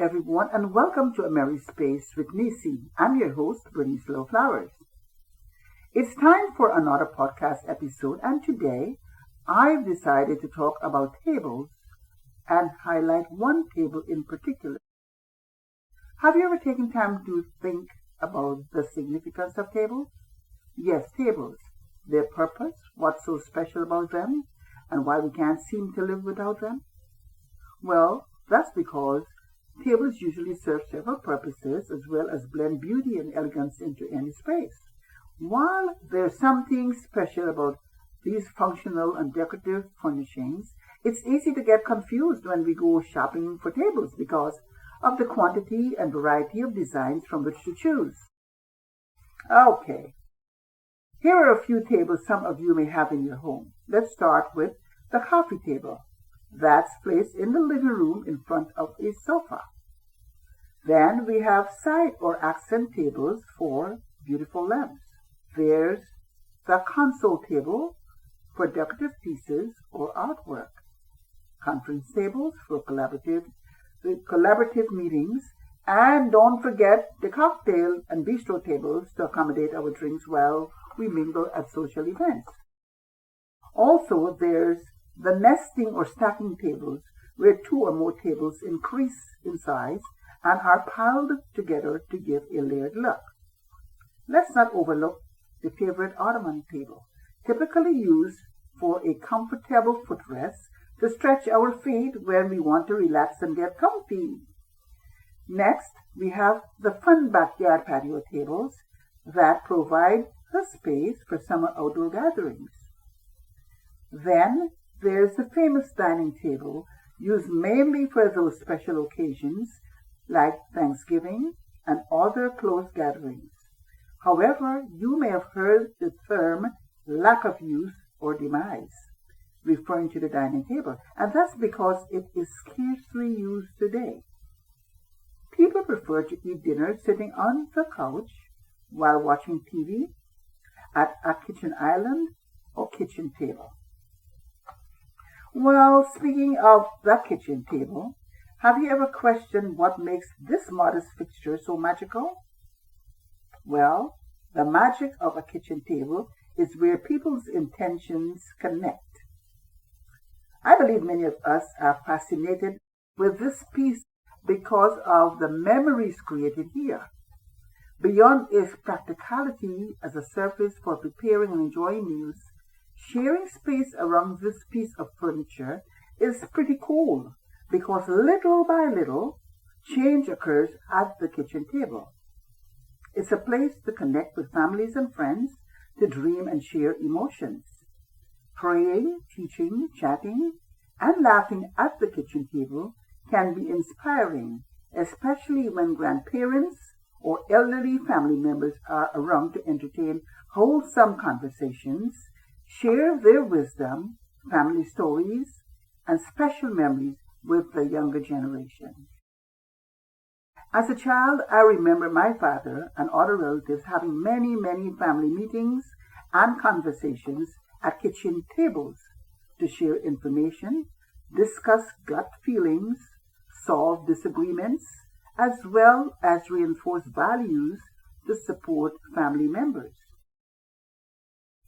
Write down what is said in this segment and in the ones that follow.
everyone, and welcome to A Merry Space with Nisi. I'm your host, Bernice Low Flowers. It's time for another podcast episode, and today I've decided to talk about tables and highlight one table in particular. Have you ever taken time to think about the significance of tables? Yes, tables. Their purpose, what's so special about them, and why we can't seem to live without them? Well, that's because tables usually serve several purposes as well as blend beauty and elegance into any space. While there's something special about these functional and decorative furnishings, it's easy to get confused when we go shopping for tables because of the quantity and variety of designs from which to choose. Okay, here are a few tables some of you may have in your home. Let's start with the coffee table. That's placed in the living room in front of a sofa. Then we have side or accent tables for beautiful lamps. There's the console table for decorative pieces or artwork. Conference tables for collaborative meetings. And don't forget the cocktail and bistro tables to accommodate our drinks while we mingle at social events. Also, there's the nesting or stacking tables, where two or more tables increase in size and are piled together to give a layered look. Let's not overlook the favorite ottoman table, typically used for a comfortable footrest to stretch our feet when we want to relax and get comfy. Next, we have the fun backyard patio tables that provide a space for summer outdoor gatherings. Then, there's the famous dining table, used mainly for those special occasions like Thanksgiving and other close gatherings. However, you may have heard the term lack of use or demise, referring to the dining table, and that's because it is scarcely used today. People prefer to eat dinner sitting on the couch while watching TV at a kitchen island or kitchen table. Well, speaking of the kitchen table, have you ever questioned what makes this modest fixture so magical? Well, the magic of a kitchen table is where people's intentions connect. I believe many of us are fascinated with this piece because of the memories created here. Beyond its practicality as a surface for preparing and enjoying meals, sharing space around this piece of furniture is pretty cool because little by little, change occurs at the kitchen table. It's a place to connect with families and friends, to dream and share emotions. Praying, teaching, chatting, and laughing at the kitchen table can be inspiring, especially when grandparents or elderly family members are around to entertain wholesome conversations, share their wisdom, family stories, and special memories with the younger generation. As a child, I remember my father and other relatives having many family meetings and conversations at kitchen tables to share information, discuss gut feelings, solve disagreements, as well as reinforce values to support family members.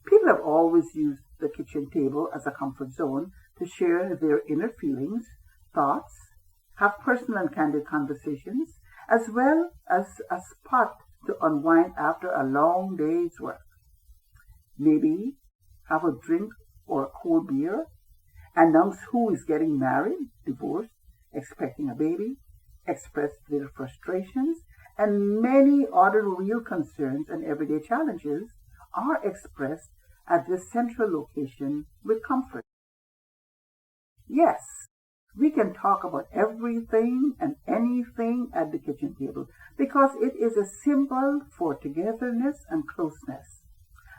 People have always used the kitchen table as a comfort zone to share their inner feelings, thoughts, have personal and candid conversations, as well as a spot to unwind after a long day's work. Maybe have a drink or a cold beer, announce who is getting married, divorced, expecting a baby, express their frustrations, and many other real concerns and everyday challenges are expressed at this central location with comfort. Yes, we can talk about everything and anything at the kitchen table because it is a symbol for togetherness and closeness,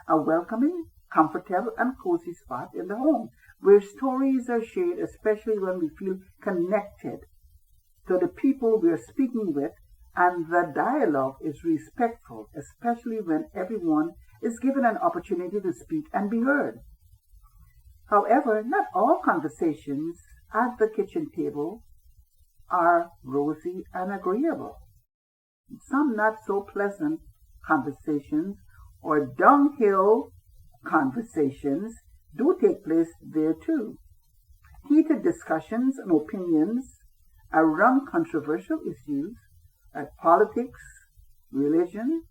a welcoming, comfortable, and cozy spot in the home where stories are shared, especially when we feel connected to the people we are speaking with, and the dialogue is respectful, especially when everyone is given an opportunity to speak and be heard. However, not all conversations at the kitchen table are rosy and agreeable. Some not so pleasant conversations or dunghill conversations do take place there too. Heated discussions and opinions around controversial issues like politics, religion,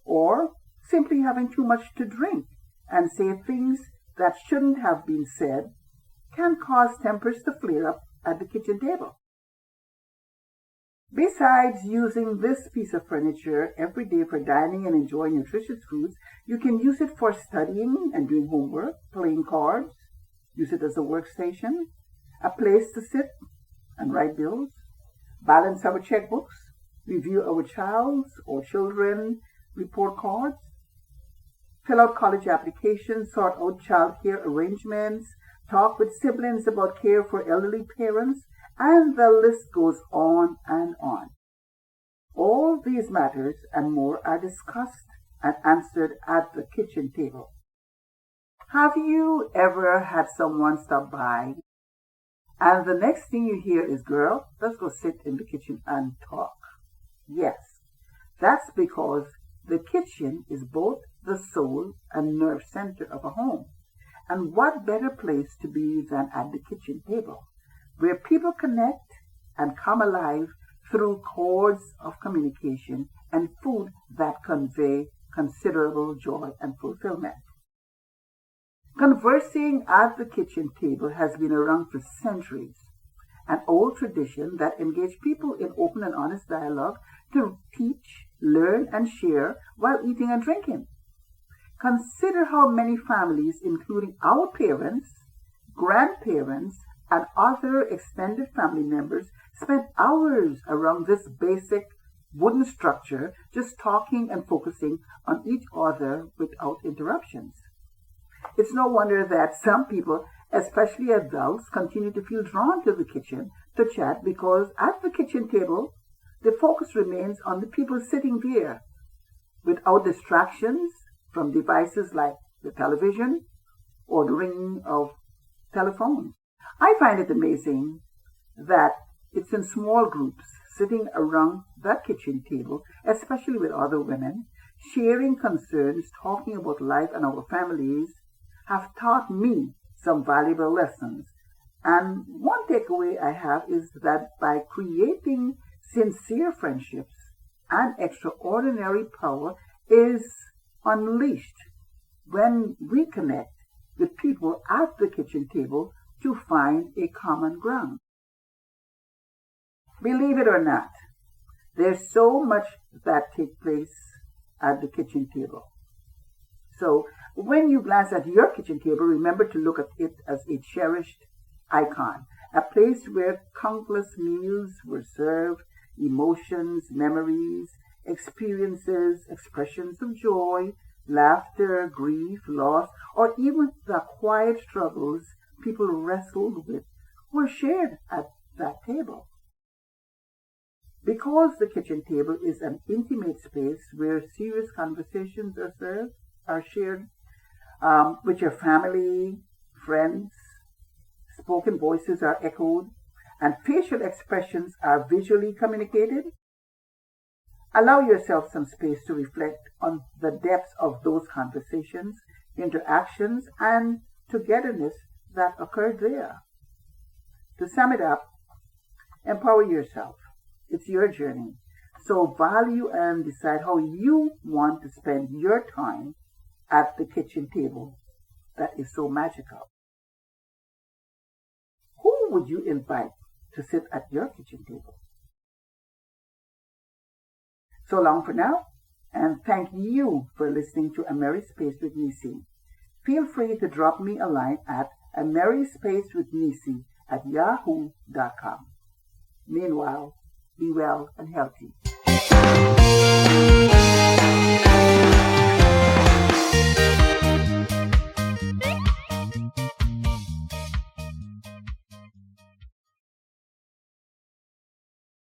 or simply having too much to drink and say things that shouldn't have been said can cause tempers to flare up at the kitchen table. Besides using this piece of furniture every day for dining and enjoying nutritious foods, you can use it for studying and doing homework, playing cards, use it as a workstation, a place to sit and write bills, balance our checkbooks, review our child's or children's report cards, fill out college applications, sort out child care arrangements, talk with siblings about care for elderly parents, and the list goes on and on. All these matters and more are discussed and answered at the kitchen table. Have you ever had someone stop by and the next thing you hear is, "Girl, let's go sit in the kitchen and talk"? Yes, that's because the kitchen is both the soul and nerve center of a home. And what better place to be than at the kitchen table, where people connect and come alive through chords of communication and food that convey considerable joy and fulfillment. Conversing at the kitchen table has been around for centuries, an old tradition that engaged people in open and honest dialogue to teach, learn, and share while eating and drinking. Consider how many families, including our parents, grandparents, and other extended family members, spent hours around this basic wooden structure just talking and focusing on each other without interruptions. It's no wonder that some people, especially adults, continue to feel drawn to the kitchen to chat, because at the kitchen table, the focus remains on the people sitting there without distractions from devices like the television or the ringing of telephones. I find it amazing that it's in small groups sitting around that kitchen table, especially with other women, sharing concerns, talking about life and our families, have taught me some valuable lessons. And one takeaway I have is that by creating sincere friendships, an extraordinary power is unleashed when we connect with people at the kitchen table to find a common ground. Believe it or not, there's so much that takes place at the kitchen table. So when you glance at your kitchen table, remember to look at it as a cherished icon, a place where countless meals were served, emotions, memories, experiences, expressions of joy, laughter, grief, loss, or even the quiet struggles people wrestled with were shared at that table. Because the kitchen table is an intimate space where serious conversations are shared with your family, friends, spoken voices are echoed, and facial expressions are visually communicated, allow yourself some space to reflect on the depths of those conversations, interactions, and togetherness that occurred there. To sum it up, empower yourself. It's your journey. So value and decide how you want to spend your time at the kitchen table that is so magical. Who would you invite to sit at your kitchen table? So long for now, and thank you for listening to A Merry Space with Nisee. Feel free to drop me a line at amerryspacewithnicee@yahoo.com. Meanwhile, be well and healthy.